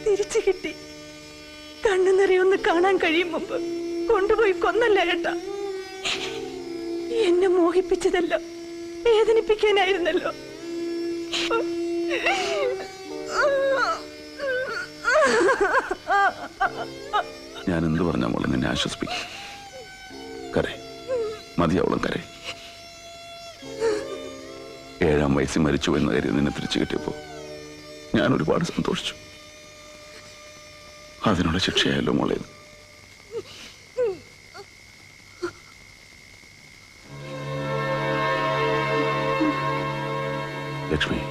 തിരിച്ചു കിട്ടി. കണ്ണു നിറയൊന്ന് കാണാൻ കഴിയും മുമ്പ് കൊണ്ടുപോയി കൊന്നല്ല ഏട്ടാ. എന്നെ മോഹിപ്പിച്ചതല്ലോ വേദനിപ്പിക്കാനായിരുന്നല്ലോ. ഞാൻ എന്ത് പറഞ്ഞാ മോളെ നിന്നെ ആശ്വസിപ്പിക്കും. കരേ മതിയാവളം കരേ. 7-ാം വയസ്സിൽ മരിച്ചു എന്ന കാര്യം നിന്നെ തിരിച്ചു കിട്ടിയപ്പോ ഞാൻ ഒരുപാട് സന്തോഷിച്ചു. അതിനുള്ള ശിക്ഷയായല്ലോ മോളെ. Lakshmi,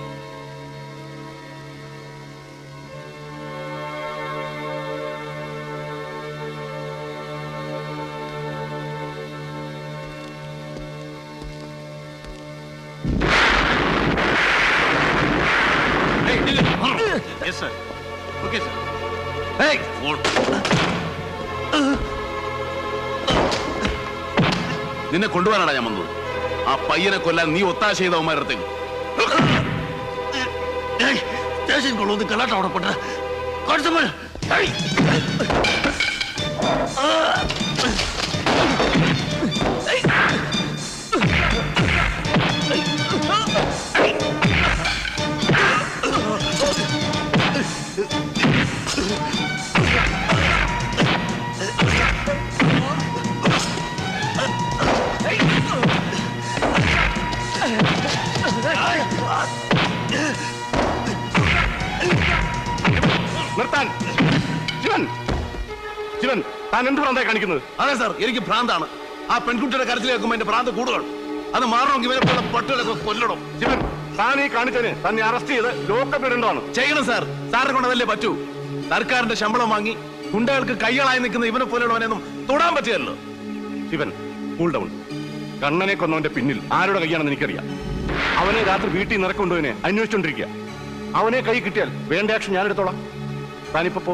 Yes, sir. Okay, sir. Hey! നിന്നെ കൊണ്ടുപോകാനാണ് ഞാൻ വന്നത്. ആ പയ്യനെ കൊല്ലാൻ നീ ഒത്താശ ചെയ്തവന്മാരടുത്തേക്ക്. സ്റ്റേഷൻ കൊള്ളുന്നത് കലാട്ട അവിടെ പെട്ട കോൺസ്റ്റബിൾ. നിർത്താൻ. ശിവൻ, ശിവൻ, താൻ എന്ത് ഭ്രാന്തായി കാണിക്കുന്നത്? അതെ സാർ, എനിക്ക് ഭ്രാന്താണ്. ആ പെൺകുട്ടിയുടെ കരച്ചിൽ കേൾക്കുമ്പോ എന്റെ ഭ്രാന്ത് കൂടുതലാണ്. അത് മാറണമെങ്കിൽ ഇവരെ പോലെ പട്ടുകളൊക്കെ കൊല്ലണം. ശിവൻ, താൻ ഈ കാണിച്ചതിന് തന്നെ അറസ്റ്റ് ചെയ്ത് ലോക്കപ്പ് ഇടേണ്ടതാണ്. ചെയ്യണം സാർ. സാറിനെ കൊണ്ട് അതല്ലേ പറ്റൂ. സർക്കാരിന്റെ ശമ്പളം വാങ്ങി ഗുണ്ടകൾക്ക് കൈകളായി നിൽക്കുന്ന ഇവനെ പോലെയുള്ളവനെയൊന്നും തൊടാൻ പറ്റിയല്ലോ. Shivan, cool down. കണ്ണനെ കൊന്നവന്റെ പിന്നിൽ ആരുടെ കൈയാണെന്ന് എനിക്കറിയാം. അവനെ രാത്രി വീട്ടിൽ നിറക്കൊണ്ടുവനെ അന്വേഷിച്ചോണ്ടിരിക്കുക. അവനെ കൈ കിട്ടിയാൽ വേണ്ട ആക്ഷൻ ഞാൻ എടുത്തോളാം. താനിപ്പോ പോ.